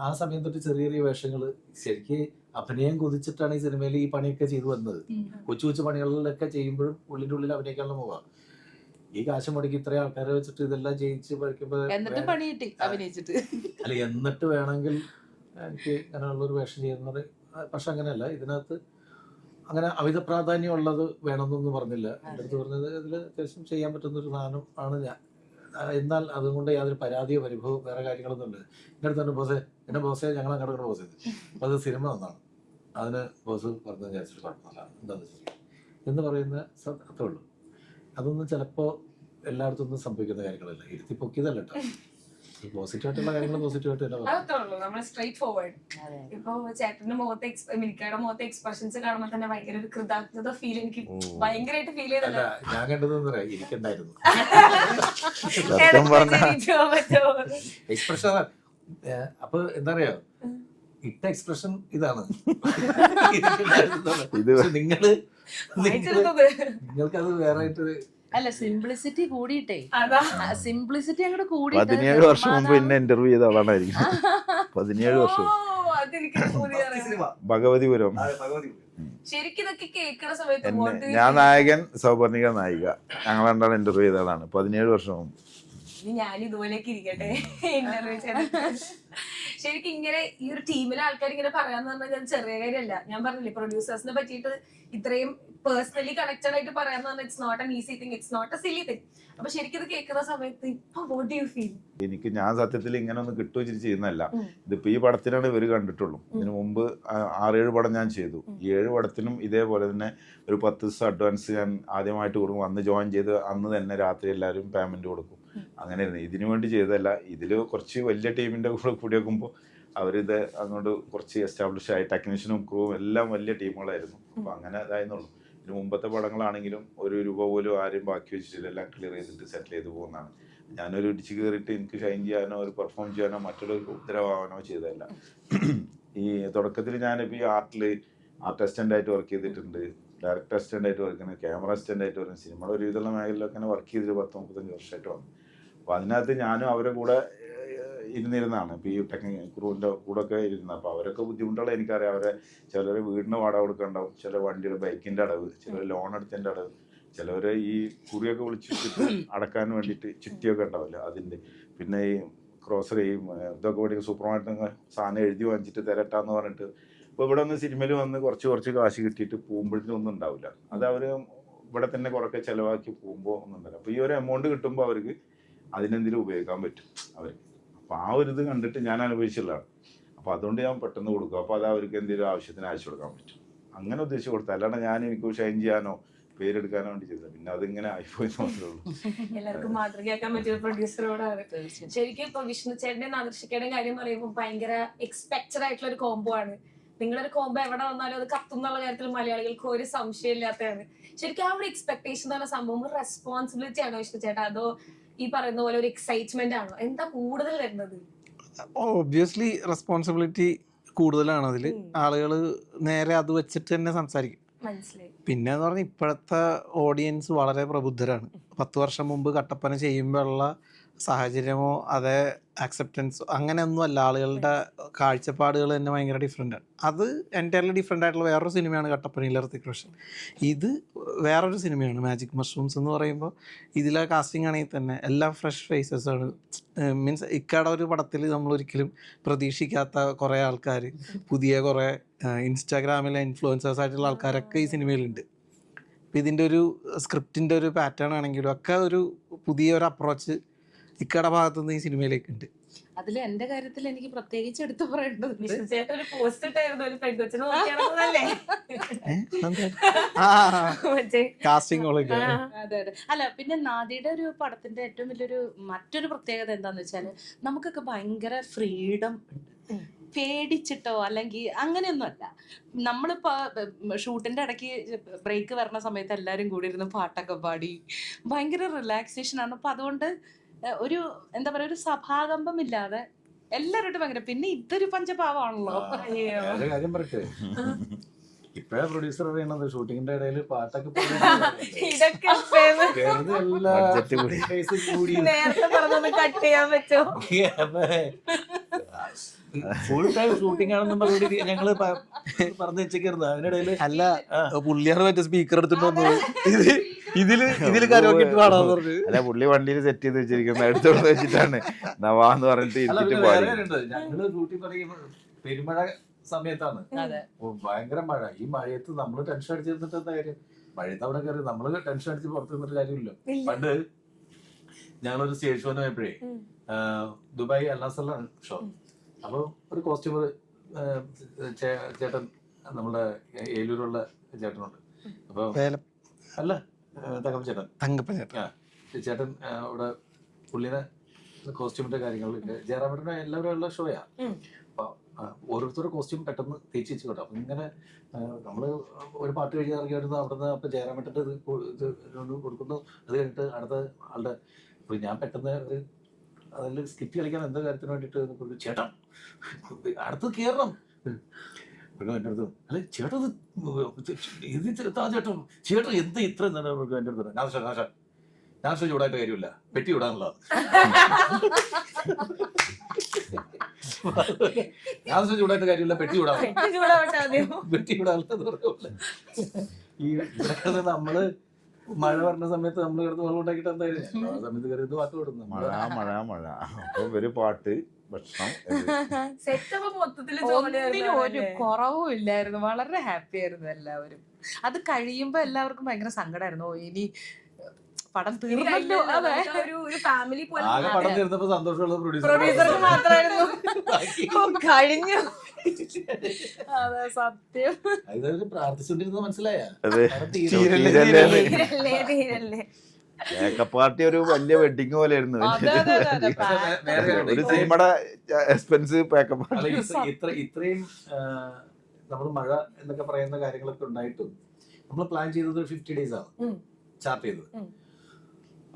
ആ സമയം തൊട്ട് ചെറിയ ചെറിയ വേഷങ്ങൾ ശരിക്ക് അഭിനയം കൊതിച്ചിട്ടാണ് ഈ സിനിമയിൽ ഈ പണിയൊക്കെ ചെയ്തു വന്നത്. കൊച്ചു കൊച്ചു പണികളിലൊക്കെ ചെയ്യുമ്പോഴും ഉള്ളിന്റെ ഉള്ളിൽ അഭിനയിക്കാനുള്ള മുഖ. ഈ കാശ് മുടക്കി ഇത്രയും ആൾക്കാരെ വെച്ചിട്ട് ഇതെല്ലാം ചെയ്യിച്ച് പഠിക്കുമ്പോ അല്ല, എന്നിട്ട് വേണമെങ്കിൽ എനിക്ക് അങ്ങനെയുള്ളൊരു വേഷം ചെയ്യുന്നത്. പക്ഷെ അങ്ങനെയല്ല, ഇതിനകത്ത് അങ്ങനെ അമിത പ്രാധാന്യം ഉള്ളത് വേണമെന്നൊന്നും പറഞ്ഞില്ല. എൻ്റെ അടുത്ത് പറഞ്ഞത് ഇതിൽ അത്യാവശ്യം ചെയ്യാൻ പറ്റുന്നൊരു സാധനം ആണ് ഞാൻ. എന്നാൽ അതുകൊണ്ട് യാതൊരു പരാതിയോ പരിഭവോ വേറെ കാര്യങ്ങളൊന്നും ഉണ്ട്. എൻ്റെ അടുത്ത് തന്നെ ബോസേ ഞങ്ങൾ അങ്ങോട്ട് ബോസ് ചെയ്ത് അപ്പോൾ അത് സിനിമ ഒന്നാണ്, അതിന് ബോസ് പറഞ്ഞു വിചാരിച്ചിട്ട് കുഴപ്പമില്ല, എന്താണെന്ന് വെച്ചാൽ എന്ന് പറയുന്ന അത്രേ ഉള്ളൂ. അതൊന്നും ചിലപ്പോൾ എല്ലായിടത്തും ഒന്നും സംഭവിക്കുന്ന കാര്യങ്ങളല്ല. ഇരുത്തി പൊക്കിയതല്ല കേട്ടോ. പോസിറ്റീവായിട്ടുള്ള കാര്യങ്ങൾ പോസിറ്റീവായിട്ട് ചേട്ടന്റെ മിനിക്കയുടെ മുഖത്തെ എക്സ്പ്രഷൻസ് കാണുമ്പോൾ തന്നെ ഭയങ്കര ഒരു കൃതജ്ഞത ഫീൽ എനിക്ക് ഭയങ്കരമായിട്ട് ഫീൽ ചെയ്തല്ല. ഞാൻ കണ്ടത് ഇരിക്കണ്ടായിരുന്നു എക്സ്പ്രഷൻ. അപ്പൊ എന്താ പറയാ, ഇട്ട എക്സ്പ്രഷൻ ഇതാണ്. നിങ്ങൾക്കത് വേറെ അല്ല, സിംപ്ലിസിറ്റി കൂടിയിട്ടേ, സിംപ്ലിസിറ്റി അങ്ങോട്ട് കൂടി. 17 വർഷം മുമ്പ് എന്നെ ഇന്റർവ്യൂ ചെയ്ത ആളാണായിരിക്കും. 17 വർഷം അതെനിക്ക് പുതിയ അറിവ്. ഭഗവതിപുരം. ശരിക്കും ഇതൊക്കെ കേൾക്കണ സമയത്ത് എന്നെ what do you ഞാൻ feel? നായകൻ, സൗപർണിക നായിക. ഞങ്ങൾ രണ്ടാളും ഇന്റർവ്യൂ ചെയ്തതാണ് 17 വർഷം മുമ്പ്. ഇനി ഞാൻ ഇതുപോലെയൊക്കെ ഇരിക്കട്ടെ ഇന്റർവ്യൂ ചെയ്തിട്ട്. ശരിക്കും ഇങ്ങനെ ഈ ഒരു ടീമിലെ ആൾക്കാർ ഇങ്ങനെ പറയാന്ന് പറഞ്ഞാൽ ഞാൻ ചെറിയ കാര്യമല്ല. ഞാൻ പറഞ്ഞില്ലേ പ്രൊഡ്യൂസേഴ്സിനെ പറ്റിയിട്ട് ഇത്രയും പേഴ്സണലി കണക്റ്റഡ് ആയിട്ട് പറയാന്ന് പറഞ്ഞാൽ it's not an easy thing, it's not a silly thing. അപ്പൊ ശരിക്കും ഇത് കേൾക്കുന്ന സമയത്ത് ഇപ്പൊ വാട്ട് ഡു യു ഫീൽ? എനിക്ക് ഞാൻ സത്യത്തിൽ ഇങ്ങനെ ഒന്ന് കിട്ടുവെച്ചിട്ട് ചെയ്യുന്നതല്ല. ഇതിപ്പോ ഈ പടത്തിനാണ് ഇവര് കണ്ടിട്ടുള്ളൂ. ഇതിനു മുമ്പ് 6-7 പടം ഞാൻ ചെയ്തു. ഈ 7 പടത്തിനും ഇതേപോലെ തന്നെ ഒരു 10 ദിവസം അഡ്വാൻസ് ഞാൻ ആദ്യമായിട്ട് കൊടുക്കും. അന്ന് ജോയിൻ ചെയ്ത് അന്ന് തന്നെ രാത്രി എല്ലാവരും പേയ്മെന്റ് കൊടുക്കും. അങ്ങനെയായിരുന്നു. ഇതിനു വേണ്ടി ചെയ്തതല്ല. ഇതില് കുറച്ച് വലിയ ടീമിന്റെ കൂടെ വെക്കുമ്പോൾ അവരിത് അങ്ങോട്ട് കുറച്ച് എസ്റ്റാബ്ലിഷ് ആയി, ടെക്നീഷ്യനും ക്രൂവും എല്ലാം വലിയ ടീമുകളായിരുന്നു. അപ്പൊ അങ്ങനെ അതായിരുന്നുള്ളൂ. ഇതിന് മുമ്പത്തെ പടങ്ങളാണെങ്കിലും 1 രൂപ പോലും ആരും ബാക്കി വെച്ചിട്ടില്ല, എല്ലാം ക്ലിയർ ചെയ്തിട്ട് സെറ്റിൽ ചെയ്ത് പോകുന്നതാണ്. ഞാനൊരു ഇടിച്ച് കയറിയിട്ട് എനിക്ക് ഷൈൻ ചെയ്യാനോ ഒരു പെർഫോം ചെയ്യാനോ മറ്റുള്ള ഉത്തരവാകാനോ ചെയ്തതല്ല. ഈ തുടക്കത്തിൽ ഞാനിപ്പോൾ ഈ ആർട്ട് അസിസ്റ്റന്റ് ആയിട്ട് വർക്ക് ചെയ്തിട്ടുണ്ട്, ഡയറക്ടർ അസിസ്റ്റന്റ് ആയിട്ട് വർക്ക് ചെയ്യുന്നത്, ക്യാമറ അസിസ്റ്റന്റ് ആയിട്ട് വർക്ക്, സിനിമയുടെ ഒരു വിധമുള്ള മേഖലയിലൊക്കെ അങ്ങനെ വർക്ക് ചെയ്തിട്ട് 10-35 വർഷമായിട്ട് വന്നു. അപ്പോൾ അതിനകത്ത് ഞാനും അവരെ കൂടെ ഇരുന്നിരുന്നതാണ്. ഇപ്പോൾ ഈ ക്രൂവിൻ്റെ കൂടെ ഒക്കെ ഇരുന്നത്. അപ്പോൾ അവരൊക്കെ ബുദ്ധിമുട്ടുകൾ എനിക്കറിയാം. അവരെ ചിലർ വീടിന് വാടക കൊടുക്കണ്ടാവും, ചില വണ്ടിയുടെ ബൈക്കിൻ്റെ അടവ്, ചിലർ ലോൺ എടുത്തതിൻ്റെ അടവ്, ചിലവർ ഈ കുറിയൊക്കെ വിളിച്ചിട്ട് അടക്കാൻ വേണ്ടിയിട്ട് ചുറ്റിയൊക്കെ ഉണ്ടാവില്ല അതിൻ്റെ. പിന്നെ ഈ ഗ്രോസറി ഇതൊക്കെ വേണ്ടി സൂപ്പർ മാർക്കറ്റ് സാധനം എഴുതി വാങ്ങിച്ചിട്ട് തരട്ടാന്ന് പറഞ്ഞിട്ട്. ഇപ്പോൾ ഇവിടെ ഒന്ന് സിനിമയിൽ വന്ന് കുറച്ച് കാശ് കിട്ടിയിട്ട് പോകുമ്പോഴത്തേനും ഒന്നും ഉണ്ടാവില്ല. അത് അവർ ഇവിടെ തന്നെ കുറേ ചിലവാക്കി പോകുമ്പോൾ ഒന്നും ഉണ്ടാവില്ല. അപ്പോൾ ഈ ഒരു എമൗണ്ട് കിട്ടുമ്പോൾ അവർക്ക് അതിനെന്തെങ്കിലും ഉപയോഗിക്കാൻ പറ്റും അവർക്ക്. അപ്പോൾ ആ ഒരു ഇത് കണ്ടിട്ട് ഞാൻ അനുഭവിച്ചുള്ളതാണ്. അപ്പോൾ അതുകൊണ്ട് ഞാൻ പെട്ടെന്ന് കൊടുക്കും. അപ്പോൾ അത് അവർക്ക് എന്തെങ്കിലും ആവശ്യത്തിന് അയച്ചു കൊടുക്കാൻ പറ്റും. അങ്ങനെ ഉദ്ദേശിച്ച് കൊടുത്താൽ, അല്ലാണ്ട് ഞാൻ എനിക്ക് ഷൈൻ ചെയ്യാനോ പേരെടുക്കാനോ വേണ്ടി ചെയ്തത്. പിന്നെ അതിങ്ങനെ ആയിപ്പോയി മാത്രമേ ഉള്ളൂ. എല്ലാവർക്കും മാതൃകയാക്കാൻ പറ്റിയ പ്രൊഡ്യൂസറോടാണ്. ശരിക്കും ഇപ്പൊ വിഷ്ണു ചേട്ടന്റെയും ആദർശിക്കയുടെയും കാര്യം പറയുമ്പോൾ ഭയങ്കര എക്സ്പെക്ടഡ് ആയിട്ടുള്ള ഒരു കോംബോ ആണ്. നിങ്ങളൊരു കോംബോ എവിടെ വന്നാലും അത് കത്തും എന്നുള്ള കാര്യത്തിൽ മലയാളികൾക്ക് ഒരു സംശയമില്ലാത്തതാണ്. ശരിക്കും ആ ഒരു എക്സ്പെക്ടേഷൻ എന്ന് പറഞ്ഞ സംഭവം ഒരു റെസ്പോൺസിബിലിറ്റി ആണോ വിഷ്ണു ചേട്ടാ, അതോ ഈ പറയുന്ന പോലെ ഒരു എക്സൈറ്റ്മെന്റ് ആണോ? എന്താ കൂടുതൽ വരുന്നത്? ഒബ്വിയസ്ലി റെസ്പോൺസിബിലിറ്റി കൂടുതലാണ് അതിൽ. ആളുകൾ നേരെ അത് വെച്ചിട്ട് തന്നെ സംസാരിക്കും. മനസ്സിലായി. പിന്നെ എന്ന് പറഞ്ഞാൽ ഇപ്പോഴത്തെ ഓഡിയൻസ് വളരെ പ്രബുദ്ധരാണ്. 10 വർഷം മുമ്പ് കട്ടപ്പന ചെയ്യുമ്പോഴുള്ള സാഹചര്യമോ അതേ ആക്സെപ്റ്റൻസോ അങ്ങനെയൊന്നും അല്ല. ആളുകളുടെ കാഴ്ചപ്പാടുകൾ തന്നെ ഭയങ്കര ഡിഫറെൻ്റ് ആണ്. അത് എൻറ്റയർലി ഡിഫറെൻ്റ് ആയിട്ടുള്ള വേറൊരു സിനിമയാണ് കട്ടപ്പനയിലെ ഋതിക് റോഷൻ. ഇത് വേറൊരു സിനിമയാണ് മാജിക് മഷ്റൂംസ് എന്ന് പറയുമ്പോൾ. ഇതിലെ കാസ്റ്റിംഗ് ആണെങ്കിൽ തന്നെ എല്ലാം ഫ്രഷ് ഫേസസ് ആണ്. മീൻസ് ഇക്കടെ ഒരു പടത്തിൽ നമ്മൾ ഒരിക്കലും പ്രതീക്ഷിക്കാത്ത കുറേ ആൾക്കാർ, പുതിയ കുറേ ഇൻസ്റ്റാഗ്രാമിലെ ഇൻഫ്ലുവൻസേഴ്സ് ആയിട്ടുള്ള ആൾക്കാരൊക്കെ ഈ സിനിമയിലുണ്ട്. അപ്പം ഇതിൻ്റെ ഒരു സ്ക്രിപ്റ്റിൻ്റെ ഒരു പാറ്റേൺ ആണെങ്കിലും ഒക്കെ ഒരു പുതിയൊരു അപ്രോച്ച് ഇക്കടെ ഭാഗത്തുനിന്ന് ഈ സിനിമയിലേക്ക് ഉണ്ട്. അതിൽ എന്റെ കാര്യത്തിൽ എനിക്ക് പ്രത്യേകിച്ച് എടുത്തു പറയേണ്ടത് വിഷ്ണു ചേട്ടൻ ഒരു പോസ്റ്റ് ഇട്ടായിരുന്നു ഒരു പെൺകൊച്ചിനെ നോക്കിയാണല്ലേ കാസ്റ്റിംഗ് അതെ അതെ. അല്ല, പിന്നെ നാദിയുടെ ഒരു പടത്തിന്റെ ഏറ്റവും വലിയൊരു മറ്റൊരു പ്രത്യേകത എന്താന്ന് വെച്ചാല് നമുക്കൊക്കെ ഭയങ്കര ഫ്രീഡം ഉണ്ട്. പേടിച്ചിട്ടോ അല്ലെങ്കിൽ അങ്ങനെയൊന്നും അല്ല. നമ്മളിപ്പോ ഷൂട്ടിന്റെ ഇടയ്ക്ക് ബ്രേക്ക് വരണ സമയത്ത് എല്ലാരും കൂടി ഇരുന്ന് പാട്ടൊക്കെ പാടി ഭയങ്കര റിലാക്സേഷൻ ആണ്. അപ്പൊ അതുകൊണ്ട് ഒരു എന്താ പറയാ, ഒരു സഭാകമ്പം ഇല്ലാതെ എല്ലാവരോടും ഭയങ്കര. പിന്നെ ഇതൊരു പഞ്ചപാവമാണല്ലോ. ഒരു കാര്യം പറയട്ടെ, ഇപ്പഴാ പ്രൊഡ്യൂസർ അറിയണത് ഷൂട്ടിങ്ങിന്റെ ഇടയിൽ പാട്ടൊക്കെ ഇതൊക്കെ നേരത്തെ പറഞ്ഞൊന്ന് കട്ട് ചെയ്യാൻ പറ്റോ? ഫുൾ ടൈം ഷൂട്ടിംഗ് ആണെന്നും പറഞ്ഞിട്ട് ഞങ്ങള് പറഞ്ഞു വെച്ചേക്കരുത്. അതിനിടയിൽ അല്ല, പുള്ളിയാണ് മറ്റേ സ്പീക്കർ എടുത്തിട്ട് വന്നത്. ഇതില് കരോക്കിട്ട് പാടാന്ന് പറഞ്ഞു. അല്ല, പുള്ളി വണ്ടിയിൽ സെറ്റ് ചെയ്ത് വെച്ചിരിക്കുന്നത് എടുത്തോണ്ട് വെച്ചിട്ടാണ് നവാന്ന് പറഞ്ഞിട്ട് ഇരുന്നിട്ട് പാടി. ഞങ്ങള് ഷൂട്ടിംഗ് പറയുമ്പോ പെരുമഴ സമയത്താണ്, ഭയങ്കര മഴ. ഈ മഴയത്ത് നമ്മള് ടെൻഷൻ അടിച്ചിരുന്നിട്ട് എന്താ കാര്യം? മഴയത്ത് അവിടെ കയറി നമ്മള് ടെൻഷൻ അടിച്ച് പുറത്ത് നിന്നിട്ട് കാര്യമില്ല. പണ്ട് ഞങ്ങളൊരു സ്റ്റേജ് ഷോന് പോയപ്പോഴേ ദുബായ് അൽനാസറിലാണ് ഷോ. അപ്പൊ ഒരു കോസ്റ്റ്യൂമർ ചേട്ടൻ, നമ്മുടെ ഏലൂരുള്ള ചേട്ടനുണ്ട്. അപ്പൊ അല്ല, തങ്കപ്പൻ ചേട്ടൻ അവിടെ പുള്ളിനെ കോസ്റ്റ്യൂമിന്റെ കാര്യങ്ങളിലൊക്കെ ജയറാമേട്ടൻ്റെ എല്ലാവരും ഉള്ള ഷോയാ. അപ്പൊ ഓരോരുത്തരുടെ കോസ്റ്റ്യൂം പെട്ടെന്ന് തേച്ച് വെച്ച് കേട്ടോ. അപ്പൊ ഇങ്ങനെ നമ്മള് ഒരു പാട്ട് കഴിഞ്ഞ് ഇറങ്ങി വരുന്ന അവിടുന്ന് അപ്പൊ ജയറാമേട്ടൻ്റെ ഇത് കൊടുക്കുന്നു. അത് കഴിഞ്ഞിട്ട് അടുത്ത ആളുടെ അപ്പൊ ഞാൻ പെട്ടെന്ന് ഒരു അതിൽ സ്കിറ്റ് കളിക്കാൻ എന്തോ കാര്യത്തിന് വേണ്ടിയിട്ട് ചേട്ടൻ അടുത്ത് കയറണം. എൻ്റെ അടുത്ത് അല്ലെ ചേട്ടൻ ഇത് ചേട്ടൻ ചേട്ടൻ എന്ത് ഇത്ര എൻ്റെ അടുത്ത് ഞാൻ ചൂടായിട്ട് കാര്യമില്ല, പെട്ടി വിടാനുള്ളത്. ഞാൻ ചൂടായിട്ട് കാര്യമില്ല, പെട്ടി ചൂടാവും. ചൂടാവട്ടെ ആദ്യം. പെട്ടി ചൂടാവുന്നത് പറഞ്ഞ ഈ ഇതൊക്കെ നമ്മള് മഴ പറഞ്ഞ സമയത്ത് നമ്മൾ കിടന്ന് വെള്ളം ഉണ്ടാക്കിയിട്ട് എന്തായാലും ആ സമയത്ത് കയറി പാട്ട് വിടുന്നു. മഴ മഴ മഴ. അപ്പൊ ഒരു പാട്ട്, ഭക്ഷണം. സെറ്റപ്പ് മൊത്തത്തില് ഒന്നിനും ഒരു കുറവും ഇല്ലായിരുന്നു. വളരെ ഹാപ്പി ആയിരുന്നു എല്ലാവരും. അത് കഴിയുമ്പോ എല്ലാവർക്കും ഭയങ്കര സങ്കടമായിരുന്നു. ഓ ഇനി പടം തീർന്നല്ലോ. അതെ, ഒരു ഫാമിലി പോലെ ആകെ പടം തീർന്നപ്പോ സന്തോഷമുള്ള പ്രൊഡ്യൂസർക്ക് മാത്രമായിരുന്നു കഴിഞ്ഞു. അതെ സത്യം. അതായത് പ്രാർത്ഥിച്ചോണ്ടിരുന്നത് മനസ്സിലായ അതെ. തീരല്ലേ. മേക്കപ്പ് പാർട്ടി ഒരു വലിയ വെഡിങ് പോലെ ആയിരുന്നു. ഒരു സിനിമയുടെ എക്സ്പെൻസ് മേക്കപ്പ്. ഇത്രയും നമ്മൾ മഴ എന്നൊക്കെ പറയുന്ന കാര്യങ്ങളൊക്കെ ഉണ്ടായിട്ടും നമ്മൾ പ്ലാൻ ചെയ്തത് 50 days ആണ് ചാർട്ട് ചെയ്തത്.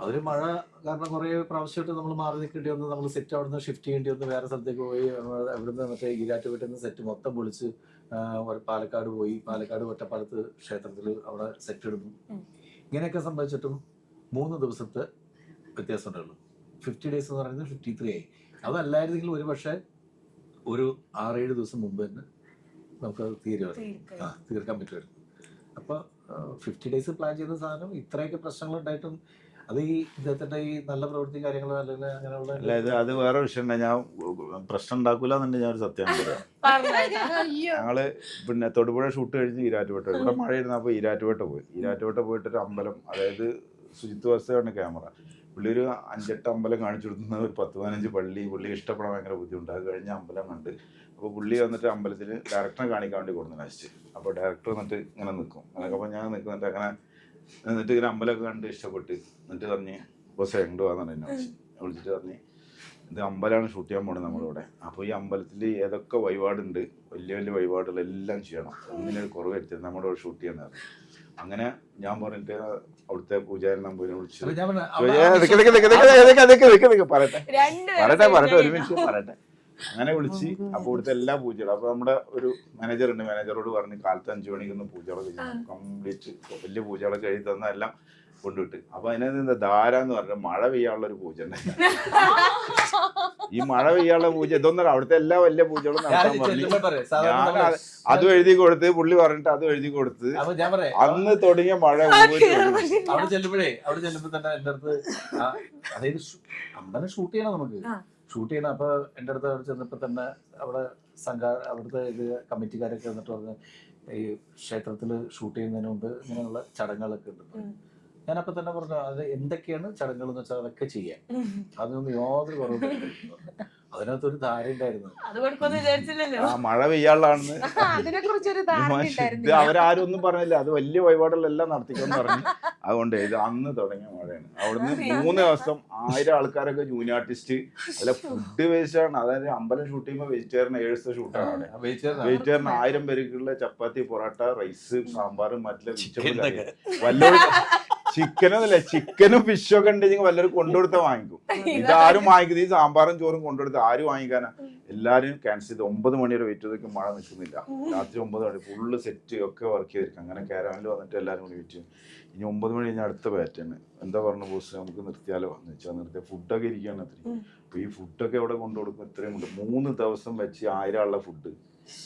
അതൊരു മഴ കാരണം കുറെ പ്രാവശ്യമായിട്ട് നമ്മൾ മാറി നിൽക്കേണ്ടി വന്നു. നമ്മൾ സെറ്റ് അവിടെ നിന്ന് ഷിഫ്റ്റ് ചെയ്യേണ്ടി വന്നു, വേറെ സ്ഥലത്തേക്ക് പോയി. അവിടുന്ന് മറ്റേ ഈരാറ്റുപേട്ടിൽ നിന്ന് സെറ്റ് മൊത്തം പൊളിച്ച് പാലക്കാട് പോയി. പാലക്കാട് ഒറ്റപ്പാലത്ത് ക്ഷേത്രത്തിൽ അവിടെ സെറ്റ് എടുത്തു. ഇങ്ങനെയൊക്കെ സംഭവിച്ചിട്ടും 3 ദിവസത്തെ വ്യത്യാസം ഉണ്ടാവുള്ളൂ. 50 days എന്ന് പറയുന്നത് 53 ആയി. അതല്ലായിരുന്നെങ്കിൽ ഒരു പക്ഷേ ഒരു 6-7 ദിവസം മുമ്പ് തന്നെ നമുക്കത് തീർക്കാൻ പറ്റുമായിരുന്നു. അപ്പോൾ 50 days പ്ലാൻ ചെയ്ത സാധനം ഇത്രയൊക്കെ പ്രശ്നങ്ങൾ ഉണ്ടായിട്ടും അത് ഈ ഇദ്ദേഹത്തിന്റെ ഈ നല്ല പ്രവൃത്തി കാര്യങ്ങൾ അല്ലെങ്കിൽ അങ്ങനെയുള്ള അല്ല, അത് വേറെ വിഷയം. ഞാൻ പ്രശ്നം ഉണ്ടാക്കൂല എന്നുണ്ടെങ്കിൽ ഞാൻ ഒരു സത്യം പറയാം. ഞങ്ങള് പിന്നെ തൊടുപുഴ ഷൂട്ട് കഴിഞ്ഞ് ഈരാറ്റുപേട്ട, ഇവിടെ മഴ ഇരുന്നപ്പോൾ ഈരാറ്റുപേട്ട പോയി. ഈരാറ്റുപേട്ട പോയിട്ടൊരു അമ്പലം, അതായത് ശുചിത്വ വ്യവസ്ഥയാണ് ക്യാമറ. പുള്ളി ഒരു 5-8 അമ്പലം കാണിച്ചു കൊടുക്കുന്ന ഒരു 10-15 പള്ളി പുള്ളി ഇഷ്ടപ്പെടാൻ ഭയങ്കര ബുദ്ധിമുട്ട്. അത് കഴിഞ്ഞ അമ്പലം കണ്ട് അപ്പോൾ പുള്ളി വന്നിട്ട് അമ്പലത്തിൽ ഡയറക്ടറെ കാണിക്കാൻ വേണ്ടി കൊടുത്തു നശിച്ച്. അപ്പോൾ ഡയറക്ടർ വന്നിട്ട് ഇങ്ങനെ നിൽക്കും. അപ്പോൾ ഞാൻ നിൽക്കുന്നിട്ട് അങ്ങനെ എന്നിട്ട് ഇങ്ങനെ അമ്പലമൊക്കെ കണ്ട് ഇഷ്ടപ്പെട്ട് എന്നിട്ട് പറഞ്ഞ് ബോസ് എങ്ങോട്ട് പോകാന്ന് എന്നെ വിളിച്ചിട്ട് പറഞ്ഞ് ഇത് അമ്പലമാണ് ഷൂട്ട് ചെയ്യാൻ പോണത് നമ്മളിവിടെ. അപ്പോൾ ഈ അമ്പലത്തിൽ ഏതൊക്കെ വഴിപാടുണ്ട്, വലിയ വലിയ വഴിപാടുകളെല്ലാം ചെയ്യണം, ഒന്നിനൊരു കുറവ് വരുത്തരുത്, നമ്മുടെ ഇവിടെ ഷൂട്ട് ചെയ്യുന്നത്. അങ്ങനെ ഞാൻ പറഞ്ഞിട്ട് അവിടുത്തെ പൂജാരി നമ്പൂരിനെ വിളിച്ചു. പറയട്ടെ ഒരു മിനിറ്റ് പറയട്ടെ. അങ്ങനെ വിളിച്ച് അപ്പോൾ ഇവിടുത്തെ എല്ലാ പൂജകളും, അപ്പോൾ നമ്മുടെ ഒരു മാനേജർ ഉണ്ട്, മാനേജറോട് പറഞ്ഞ് കാലത്ത് 5 മണിക്കൊന്ന് പൂജകളൊക്കെ ചെയ്യണം, കംപ്ലീറ്റ് വലിയ പൂജകളൊക്കെ എഴുതി തന്ന എല്ലാം കൊണ്ടുവിട്ട്. അപ്പൊ അതിനകത്ത് എന്താ ധാര എന്ന് പറഞ്ഞാൽ മഴ പെയ്യാനുള്ള ഒരു പൂജ ഉണ്ട്. ഈ മഴ പെയ്യാനുള്ള പൂജ ഇതൊന്നും അവിടുത്തെ എല്ലാ വലിയ പൂജകളും നടത്താൻ പറഞ്ഞു. ഞാൻ അതും എഴുതി കൊടുത്ത് പുള്ളി പറഞ്ഞിട്ട് അതും എഴുതി കൊടുത്ത് അന്ന് തുടങ്ങിയ മഴ അവിടെ ചെല്ലുമ്പോ തന്നെ എന്റെ അടുത്ത് അതായത് അമ്പലം ഷൂട്ട് ചെയ്യണം, നമുക്ക് ഷൂട്ട് ചെയ്യണം. അപ്പൊ എന്റെ അടുത്ത് അവിടെ ചെന്നപ്പോ തന്നെ അവിടെ അവിടുത്തെ ഇത് കമ്മിറ്റിക്കാരൊക്കെ വന്നിട്ട് പറഞ്ഞ് ഈ ക്ഷേത്രത്തിൽ ഷൂട്ട് ചെയ്യുന്നതിന് മുമ്പ് ഇങ്ങനെയുള്ള ചടങ്ങുകളൊക്കെ ഉണ്ട്. ഞാനപ്പോ തന്നെ പറഞ്ഞു അത് എന്തൊക്കെയാണ് ചടങ്ങുകൾ എന്ന് വെച്ചാൽ അതൊക്കെ ചെയ്യാം, അതൊന്നും യാതൊരു കുറവ്. അതിനകത്തൊരു ധാരണ ഉണ്ടായിരുന്നു, ആ മഴ പെയ്യാളാണെന്ന്. ഇത് അവരാരും ഒന്നും പറഞ്ഞില്ല, അത് വലിയ വഴിപാടുകളെല്ലാം നടത്തിക്കൊന്ന് പറഞ്ഞു. അതുകൊണ്ട് ഇത് അന്ന് തുടങ്ങിയ മഴയാണ്. അവിടുന്ന് 3 ദിവസം 1000 ആൾക്കാരൊക്കെ ജൂനിയർ ആർട്ടിസ്റ്റ്. അല്ല ഫുഡ് വേസ്റ്റ് ആണ്. അതായത് അമ്പലം ഷൂട്ട് ചെയ്യുമ്പോൾ വെജിറ്റേറിയൻ 7 ദിവസത്തെ ഷൂട്ടാണ് അവിടെ. വെജിറ്റേറിയൻ 1000 പേർക്കുള്ള ചപ്പാത്തി, പൊറോട്ട, റൈസ്, സാമ്പാറും മറ്റുള്ള വല്ലവരും ചിക്കനൊന്നുമില്ല, ചിക്കനും ഫിഷും ഒക്കെ ഉണ്ടെങ്കിൽ വല്ലവരും കൊണ്ടുകൊടുത്താൽ വാങ്ങിക്കും. ഇതാരും വാങ്ങിക്കുന്നത് ഈ സാമ്പാറും ചോറും കൊണ്ടുകൊടുത്ത് ആരും വാങ്ങിക്കാനാ? എല്ലാവരും ക്യാൻസൽ ചെയ്ത് 9 മണി വരെ വെയിറ്റ് ചെയ്തൊക്കെ മഴ നിൽക്കുന്നില്ല. രാത്രി 9 മണി ഫുള്ള് സെറ്റ് ഒക്കെ വർക്ക് ചെയ്തിരിക്കും. അങ്ങനെ കാരവനിൽ വന്നിട്ട് എല്ലാവരും കൂടി വെയിറ്റ് ചെയ്യും. ഇനി 9 മണി കഴിഞ്ഞാൽ അടുത്ത പാറ്റേൺ എന്താ പറഞ്ഞു ബോസ് നമുക്ക് നിർത്തിയാലോ എന്ന് വെച്ചാൽ നിർത്തിയാൽ ഫുഡൊക്കെ ഇരിക്കുകയാണ് അത്രയും. അപ്പോൾ ഈ ഫുഡൊക്കെ എവിടെ കൊണ്ടു കൊടുക്കും? ഇത്രയും കൊണ്ട് 3 ദിവസം വെച്ച് 1000 ആളുടെ ഫുഡ്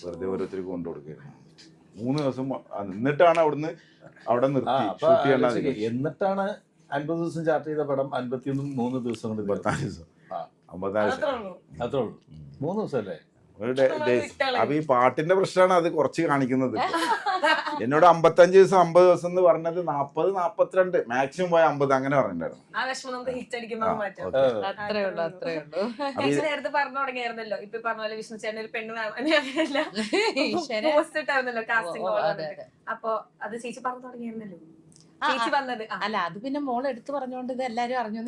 വെറുതെ ഓരോരുത്തർക്ക് കൊണ്ടു കൊടുക്കുകയായിരുന്നു. 3 ദിവസം നിന്നിട്ടാണ് അവിടുന്ന് അവിടെ നിർത്തി ഷൂട്ട് ചെയ്യണ്ട. എന്നിട്ടാണ് 50 ദിവസം ചാർട്ട് ചെയ്ത പടം 53 ദിവസം കൊണ്ട് 54 ദിവസം 54 ദിവസം അത്രേ ഉള്ളൂ. 3 ദിവസം അല്ലേ? അപ്പൊ ഈ പാട്ടിന്റെ പ്രശ്നമാണ് അത് കുറച്ച് കാണിക്കുന്നത്. എന്നോട് 55 ദിവസം 50 ദിവസം എന്ന് പറഞ്ഞത് 40, 42 മാക്സിമം പോയ 50 അങ്ങനെ പറഞ്ഞിട്ടുണ്ടായിരുന്നു. നേരത്തെ പറഞ്ഞു തുടങ്ങിയായിരുന്നല്ലോ, ഇപ്പൊ പറഞ്ഞ പോലെ വിഷ്ണു ചേട്ടൻ ഒരു പെണ്ണ് പോസ്റ്റ് ഇട്ടായിരുന്നല്ലോ കാസ്റ്റിംഗ്. അപ്പൊ അത് ചേച്ചി പറഞ്ഞു തുടങ്ങിയായിരുന്നല്ലോ ചേച്ചി വന്നത്. അല്ല അത് പിന്നെ മോൾ എടുത്തു പറഞ്ഞോണ്ട് ഇത് എല്ലാരും അറിഞ്ഞു.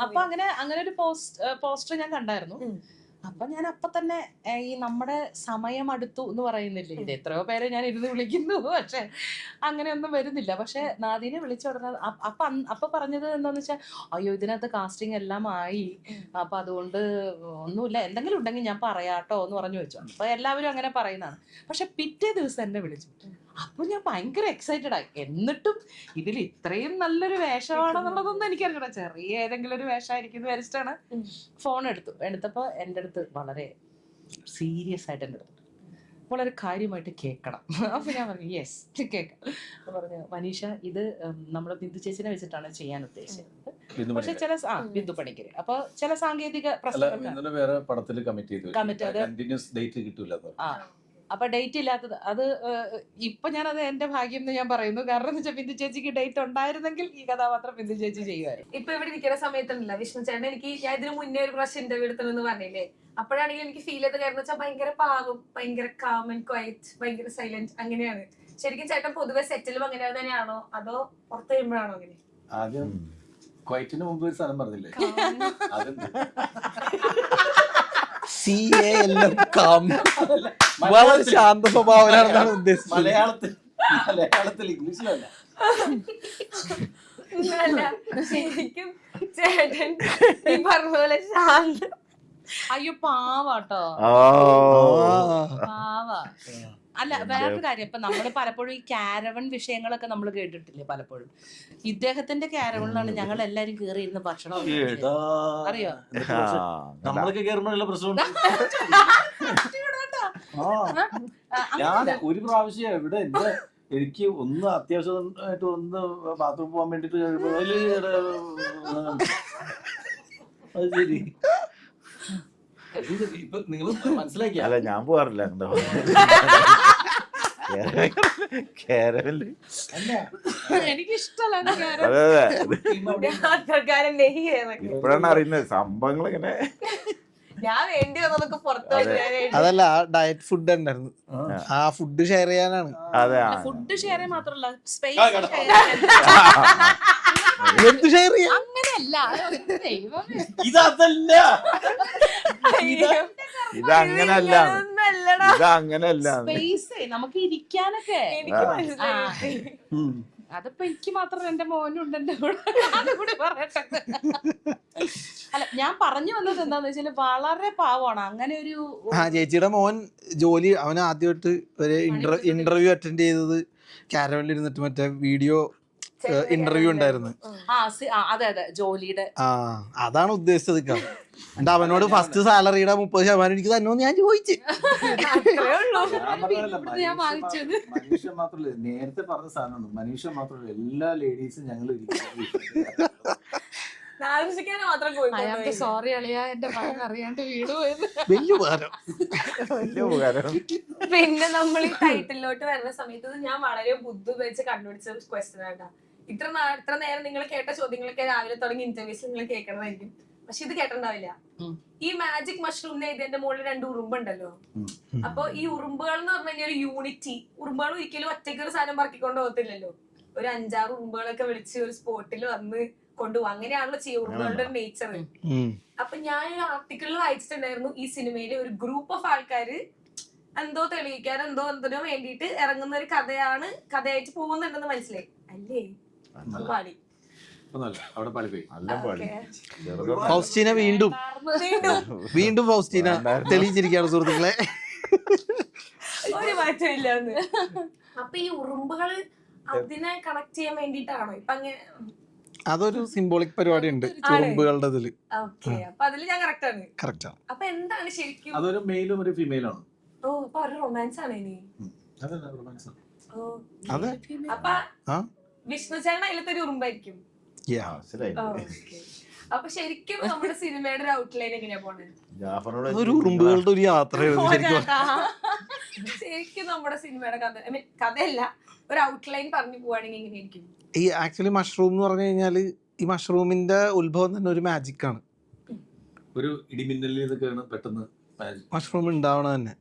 അപ്പൊ അങ്ങനെ ഒരു പോസ്റ്റർ ഞാൻ കണ്ടായിരുന്നു. അപ്പൊ ഞാൻ അപ്പൊ തന്നെ ഈ നമ്മുടെ സമയം അടുത്തു എന്ന് പറയുന്നില്ലേ, ഇത് എത്രയോ പേരെ ഞാൻ ഇരുന്ന് വിളിക്കുന്നു, പക്ഷെ അങ്ങനെയൊന്നും വരുന്നില്ല. പക്ഷെ നാദീനെ വിളിച്ച ഉടനെ അപ്പൊ പറഞ്ഞത് എന്താന്ന് വെച്ചാൽ അയ്യോ ഇതിനകത്ത് കാസ്റ്റിംഗ് എല്ലാം ആയി, അപ്പൊ അതുകൊണ്ട് ഒന്നുമില്ല, എന്തെങ്കിലും ഉണ്ടെങ്കിൽ ഞാൻ പറയാട്ടോ എന്ന് പറഞ്ഞു വെച്ചു. അപ്പൊ എല്ലാവരും അങ്ങനെ പറയുന്നതാണ്. പക്ഷെ പിറ്റേ ദിവസം എന്നെ വിളിച്ചു, അപ്പൊ ഞാൻ ഭയങ്കര എക്സൈറ്റഡ് ആയി. എന്നിട്ടും ഇതിൽ ഇത്രയും നല്ലൊരു വേഷമാണെന്നുള്ളതൊന്നും എനിക്കറിയില്ല. ചെറിയ ഏതെങ്കിലും ഒരു വേഷമായിരിക്കും വിചാരിച്ചിട്ടാണ് ഫോൺ എടുത്തപ്പോ എൻ്റെ അടുത്ത് വളരെ സീരിയസ് ആയിട്ട് എൻ്റെ അടുത്ത് വളരെ കാര്യമായിട്ട് കേൾക്കണം. അപ്പൊ ഞാൻ പറഞ്ഞു യെസ് കേൾക്കാം. അപ്പൊ പറഞ്ഞു മനീഷ ഇത് നമ്മൾ ബിന്ദു ചേച്ചിനെ വെച്ചിട്ടാണ് ചെയ്യാൻ ഉദ്ദേശിച്ചത്. പക്ഷെ ചില ബിന്ദു പണിക്കര് അപ്പൊ ചില സാങ്കേതിക പ്രശ്നങ്ങൾ വേറെ പടത്തിൽ കമ്മിറ്റ് ചെയ്തു. കമ്മിറ്റ് കണ്ടിന്യൂസ് ഡേറ്റ് കിട്ടൂല. അപ്പൊ ഡേറ്റ് ഇല്ലാത്തത് അത് ഇപ്പൊ ഞാനത് എന്റെ ഭാഗ്യം എന്ന് ഞാൻ പറയുന്നു. കാരണം എന്ന് വെച്ചാൽ ബിന്ദു ചേച്ചിക്ക് ഡേറ്റ് ഉണ്ടായിരുന്നെങ്കിൽ ഈ കഥാപാത്രം ബിന്ദു ചേച്ചി ചെയ്യുമായിരുന്നു. ഇപ്പൊ ഇവിടെ ഇരിക്കുന്ന സമയത്തുണ്ടല്ലോ വിഷ്ണു ചേട്ടൻ, എനിക്ക് ഞാൻ ഇതിന് മുന്നേ ഒരു പ്രാവശ്യം ഇന്റർവ്യൂ എടുത്തെന്ന് പറഞ്ഞില്ലേ, അപ്പോഴാണെങ്കിൽ എനിക്ക് ഫീൽ ചെയ്ത കാര്യം വെച്ചാൽ ഭയങ്കര പാവം, ഭയങ്കര കാം ആൻഡ് ക്വയറ്റ്, ഭയങ്കര സൈലന്റ് അങ്ങനെയാണ്. ശരിക്കും ചേട്ടൻ പൊതുവെ സെറ്റിലും അങ്ങനെ തന്നെയാണോ അതോ പുറത്ത് കഴിയുമ്പോഴാണോ അങ്ങനെ? ആദ്യം ക്വൈറ്റിന് മുമ്പ് ഒരു സ്ഥലം പറഞ്ഞില്ലേ, വളരെ ശാന്ത സ്വഭാവനാണെന്നാണ് ഉദ്ദേശിച്ചത്. മലയാളത്തിൽ ഇംഗ്ലീഷിലല്ല. അല്ല ശരിക്കും ചേട്ടൻ ഈ പറഞ്ഞ പോലെ ശാന്ത. അയ്യോ പാവാട്ടോ, പാവാ. അല്ല വേറൊരു കാര്യം, ഇപ്പൊ നമ്മള് പലപ്പോഴും ഈ കാരവൺ വിഷയങ്ങളൊക്കെ നമ്മൾ കേട്ടിട്ടില്ലേ പലപ്പോഴും. ഇദ്ദേഹത്തിന്റെ കാരവണിലാണ് ഞങ്ങൾ എല്ലാരും കേറിയിരുന്ന ഭക്ഷണം അറിയോ. നമ്മളൊക്കെ കേറുമ്പോഴുള്ള പ്രശ്നമുണ്ട്. ഞാൻ ഒരു പ്രാവശ്യം എവിടെ എന്റെ എനിക്ക് ഒന്ന് അത്യാവശ്യമായിട്ട് ഒന്ന് ബാത്റൂം പോകാൻ വേണ്ടിട്ട് കഴിയുമ്പോ അത് ശരി ഇപ്പൊ നിങ്ങൾ മനസ്സിലാക്കിയ. അല്ല ഞാൻ പോവാറില്ല എന്താ എനിക്കിഷ്ടമല്ല. ഇപ്പഴാണ് അറിയുന്നത് സംഭവങ്ങൾ ഇങ്ങനെ. ഞാൻ വേണ്ടി വന്നതൊക്കെ പുറത്തു. അതല്ല, ആ ഡയറ്റ് ഫുഡ് ഉണ്ടായിരുന്നു, ആ ഫുഡ് ഷെയർ ചെയ്യാനാണ്. അതെ, ഫുഡ് ഷെയർ ചെയ്യാൻ മാത്രമല്ല സ്പേസ് എന്ത് ഷെയർ ചെയ്യാം അങ്ങനെയല്ല. ഇതല്ല ഇതങ്ങനല്ല, ഇതങ്ങനല്ല. സ്പേസ് നമുക്ക് ഇരിക്കാനൊക്കെ. അതിപ്പോ എനിക്ക് മാത്രം എന്റെ മോനുണ്ട് എന്റെ കൂടെ, അതുകൂടി പറയട്ടെ. അല്ല ഞാൻ പറഞ്ഞു വന്നത് എന്താന്ന് വെച്ചാല് വളരെ പാവമാണ്. അങ്ങനെ ഒരു ചേച്ചിയുടെ മോൻ ജോലി, അവന് ആദ്യമായിട്ട് ഒരു ഇന്റർവ്യൂ അറ്റൻഡ് ചെയ്തത് കാരവനിൽ ഇരുന്നിട്ട് മറ്റേ വീഡിയോ ഇന്റർവ്യൂ ഉണ്ടായിരുന്നു. അതെ അതെ ജോലിയുടെ. അതാണ് ഉദ്ദേശിച്ചത്. എന്നിട്ട് അവനോട് ഫസ്റ്റ് സാലറിയുടെ 30% എനിക്ക് തന്നോന്ന് ഞാൻ ചോദിച്ചു. ഞാൻ വാങ്ങിച്ചത് മനുഷ്യ മാത്രമല്ല, നേരത്തെ പറഞ്ഞ സാധനമാണ്. മനുഷ്യ മാത്രമല്ല, എല്ലാ ലേഡീസും ഞങ്ങൾ സോറി അളിയ, എന്റെ മകൻ അറിയാണ്ട് വീട് പോയത്. വലിയ ഉപകാരം. പിന്നെ നമ്മൾ ഈ ടൈറ്റിലോട്ട് വരുന്ന സമയത്ത് ഞാൻ വളരെ ബുദ്ധി ഉപയോഗിച്ച് കണ്ടുപിടിച്ച ക്വസ്റ്റ്യൻ ആട്ടാ. ഇത്ര നേരം നിങ്ങൾ കേട്ട ചോദ്യങ്ങളൊക്കെ രാവിലെ തുടങ്ങി ഇന്റർവ്യൂസ് നിങ്ങൾ കേൾക്കണമായിരിക്കും, പക്ഷെ ഇത് കേട്ടിട്ടുണ്ടാവില്ല. ഈ മാജിക് മഷ്റൂമിന്റെ ഇതിന്റെ മുകളിൽ 2 ഉറുമ്പുണ്ടല്ലോ. അപ്പൊ ഈ ഉറുമ്പുകൾ എന്ന് പറഞ്ഞു കഴിഞ്ഞാൽ ഒരു യൂണിറ്റി. ഉറുമ്പുകൾ ഒരിക്കലും ഒറ്റയ്ക്ക് ഒരു സാധനം പറക്കിക്കൊണ്ട് പോകത്തില്ലല്ലോ. ഒരു 5-6 ഉറുമ്പുകളൊക്കെ വിളിച്ച് ഒരു സ്പോട്ടിൽ വന്ന് കൊണ്ടുപോകും. അങ്ങനെയാണല്ലോ ചെയ്യുക ഉറുമ്പുകളുടെ ഒരു നേച്ചർ. അപ്പൊ ഞാൻ ഒരു ആർട്ടിക്കിളിൽ വായിച്ചിട്ടുണ്ടായിരുന്നു, ഈ സിനിമയിലെ ഒരു ഗ്രൂപ്പ് ഓഫ് ആൾക്കാര് എന്തോ തെളിയിക്കാൻ എന്തിനോ വേണ്ടിയിട്ട് ഇറങ്ങുന്ന ഒരു കഥയായിട്ട് പോകുന്നുണ്ടെന്ന് മനസ്സിലായി. അല്ലേ പാടി ഫൗസ്റ്റീന വീണ്ടും ഫൗസ്റ്റീന തെളിയിച്ചിരിക്കുകയാണ് സുഹൃത്തുക്കളെ. ഒരു മാറ്റമില്ല. അപ്പൊ ഈ ഉറുമ്പുകള് അതിനെ കണക്ട് ചെയ്യാൻ വേണ്ടിട്ടാണോ ഇപ്പൊ അങ്ങനെ? അതൊരു സിംബോളിക് പരിപാടി ഉണ്ട് ഉറുമ്പുകളുടെ ഇതില്. അപ്പൊ അതില് ഞാൻ കറക്റ്റ് ആണ്. അപ്പൊ എന്താണ് ശരിക്കും? അതൊരു മെയിലും ഒരു ഫീമെയിലാണ്. ഓ അപ്പൊ ഒരു റൊമാൻസ് ആണ് ഇനി. അതെ. അപ്പൊ വിഷ്ണു ചേട്ടൻ അതിലത്തെ ഒരു ഉറുമ്പായിരിക്കും. അപ്പൊ ശരിക്കും നമ്മുടെ സിനിമയുടെ ഒരു ഔട്ട്ലൈൻ എങ്ങനെയാ പോണേ? ഒരു ഉറുമ്പുകളുടെ ഒരു യാത്രയാണ് ശരിക്കും നമ്മുടെ സിനിമയുടെ കഥ. ഐ മീൻ കഥയല്ല, ഒരു ഔട്ട്ലൈൻ പറഞ്ഞു പോവാണെങ്കിൽ എങ്ങനെയായിരിക്കും? ഈ ആക്ച്വലി മഷ്റൂം എന്ന് പറഞ്ഞു കഴിഞ്ഞാല് ഈ മഷ്റൂമിന്റെ ഉത്ഭവം തന്നെ ഒരു മാജിക് ആണ്. ഒരു ഇടിമിന്നലിൽ നിന്നൊക്കെയാണ് പെട്ടെന്ന് മഷ്റൂം ഉണ്ടാവണ തന്നെ.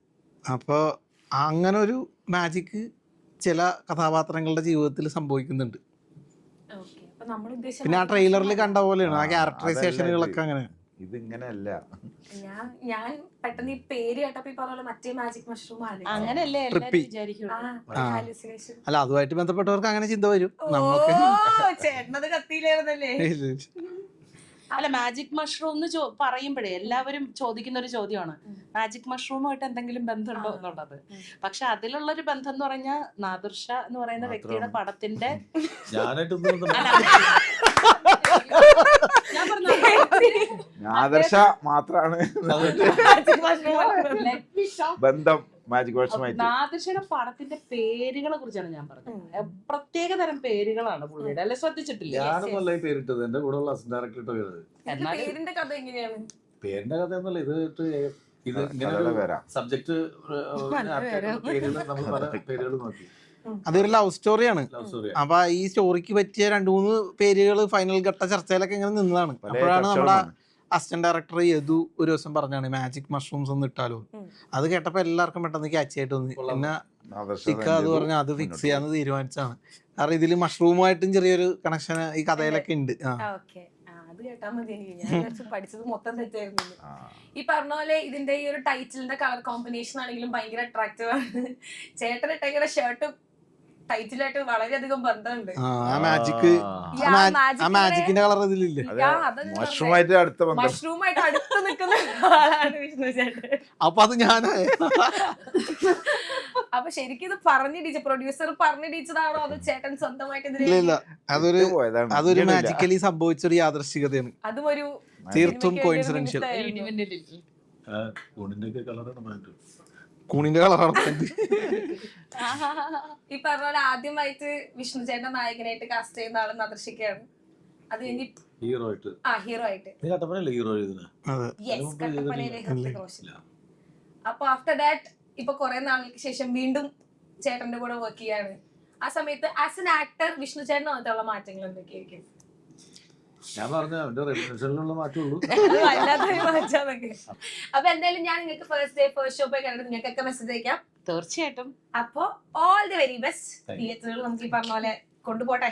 അപ്പോൾ അങ്ങനെ ഒരു മാജിക് ചില കഥാപാത്രങ്ങളുടെ ജീവിതത്തിൽ സംഭവിക്കുന്നുണ്ട്. പിന്നെ ആ ട്രെയിലറിൽ കണ്ട പോലെയാണ് ആ ക്യാരക്ടറൈസേഷനുകളൊക്കെ. അങ്ങനെ ഇത് ഇങ്ങനെയല്ല. ഞാൻ പെട്ടെന്ന് ഈ പേര് കേട്ടപ്പോ പറഞ്ഞ മറ്റേ മാജിക് മഷ്റൂം ആണ്. അങ്ങനെയല്ലേ അല്ല, അതുമായിട്ട് ബന്ധപ്പെട്ടവർക്ക് അങ്ങനെ ചിന്ത വരും. നമുക്ക് ചേട്ടനത് കത്തിയില്ലായിരുന്നല്ലേ. അല്ല മാജിക് മഷ്റൂം എന്ന് പറയുമ്പോഴേ എല്ലാവരും ചോദിക്കുന്ന ഒരു ചോദ്യമാണ് മാജിക് മഷ്റൂമുമായിട്ട് എന്തെങ്കിലും ബന്ധമുണ്ടോ എന്നുള്ളത്. പക്ഷെ അതിലുള്ളൊരു ബന്ധം എന്ന് പറഞ്ഞാൽ നാദിർഷ എന്ന് പറയുന്ന വ്യക്തിയുടെ പടത്തിന്റെ ഞാൻ പറഞ്ഞു ആദർശ മാത്രാണ് ബന്ധം മാജിക് വേർഡ്സുമായിട്ട്. നാദിർഷയുടെ പടത്തിന്റെ പേരുകളെ കുറിച്ചാണ് ഞാൻ പറഞ്ഞത്. പ്രത്യേക തരം പേരുകളാണ് പുള്ളിയുടെ, അല്ലെ? ശ്രദ്ധിച്ചിട്ടില്ല? ഞാനൊന്നല്ല ഈ പേരിട്ടത്, എന്റെ കൂടെ ഉള്ള അസിസ്റ്റന്റ് ഡയറക്ടറുടെ പേര്. പേരിന്റെ കഥ എങ്ങനെയാണ്? പേരിന്റെ കഥ എന്നല്ല, ഇത് കഥയുടെ പേരാ. സബ്ജക്ട് പേരുകൾ നമ്മൾ പല പേരുകൾ നോക്കി. അതൊരു ലവ് സ്റ്റോറിയാണ്. Love story. അപ്പൊ ഈ സ്റ്റോറിക്ക് പറ്റിയ 2-3 പേരുകൾ ഫൈനൽ ഘട്ട ചർച്ചയിലൊക്കെ ഇങ്ങനെ നിന്നതാണ്. അപ്പോഴാണ് നമ്മുടെ അസിസ്റ്റന്റ് ഡയറക്ടർ യദു ഒരു ദിവസം പറഞ്ഞാണ് മാജിക് മഷ്റൂംസ് ഒന്ന് ഇട്ടാലോ. അത് കേട്ടപ്പോ എല്ലാവർക്കും പെട്ടെന്ന് ക്യാച്ച് ആയിട്ട് തോന്നി. പിന്നെ അത് പറഞ്ഞ അത് ഫിക്സ് ചെയ്യാന്ന് തീരുമാനിച്ചാണ്. കാരണം ഇതില് മഷ്റൂമായിട്ടും ചെറിയൊരു കണക്ഷൻ ഈ കഥയിലൊക്കെ ഉണ്ട്. അത് കേട്ടാ മതി. ഞാൻ പഠിച്ചത് മൊത്തം തെറ്റായിരുന്നു. ഈ പറഞ്ഞ പോലെ ഇതിന്റെ ഈ ഒരു ടൈറ്റിലിന്റെ കളർ കോമ്പിനേഷൻ ആണെങ്കിലും ഭയങ്കര അട്രാക്റ്റീവ് ആണ്. ചേട്ടൻ ഇട്ടേക്കുന്ന ഷർട്ടും ടൈറ്റിലായിട്ട് വളരെയധികം ബന്ധമുണ്ട്. മാജിക്കിന്റെ കളർ ഇതിലില്ലേ? മഷ്റൂമായിട്ട് അടുത്ത ബന്ധം, മഷ്റൂമായിട്ട് അടുത്ത് നിൽക്കുന്ന ആളാണ് വിഷ്ണു ചേട്ടൻ. അപ്പൊ അത് ഞാനായ അപ്പൊ ശരിക്കും ഇത് പറഞ്ഞിടിച്ച പ്രൊഡ്യൂസർ പറഞ്ഞിടിച്ചതാണോ അത് ചേട്ടൻ സ്വന്തമായിട്ട് ഇല്ല, അതൊരു മാജിക്കലി സംഭവിച്ചൊരു യാദൃശ്ചികതയാണ്. അതും ഒരു തീർത്തും കോയിൻസിഡൻഷ്യൽ. കൂണിന്റെ കളറാണ്. ഈ പറഞ്ഞ പോലെ ആദ്യമായിട്ട് വിഷ്ണു ചേട്ടൻ നായകനായിട്ട് കാസ്റ്റ് ചെയ്യുന്ന ആള് നാദിർഷയാണ്. അത് കഴിഞ്ഞ് ഹീറോ ആയിട്ട് അപ്പൊ ആഫ്റ്റർ ദാറ്റ് ഇപ്പൊ കുറെ നാളുകൾക്ക് ശേഷം വീണ്ടും ചേട്ടന്റെ കൂടെ വർക്ക് ചെയ്യാണ്. ആ സമയത്ത് ആസ് എൻ ആക്ടർ വിഷ്ണു ചേട്ടൻ വന്നിട്ടുള്ള മാറ്റങ്ങൾ എന്തൊക്കെയായിരിക്കും? ഞാൻ പറഞ്ഞ റെപ്രസെന്റേഷനിലുള്ള മാറ്റമുള്ളൂ. അപ്പൊ എന്തായാലും ഞാൻ നിങ്ങൾക്ക് ഫസ്റ്റ് ഡേ ഫസ്റ്റ് ഷോ പോയി കണ്ടിട്ട് നിങ്ങൾക്കൊക്കെ മെസ്സേജ് അയക്കാം തീർച്ചയായിട്ടും. അപ്പൊ ഓൾ ദി വെരി ബെസ്റ്റ്. തിയേറ്ററുകൾ നമുക്ക് ഈ പറഞ്ഞ പോലെ കൊണ്ടുപോട്ടെ.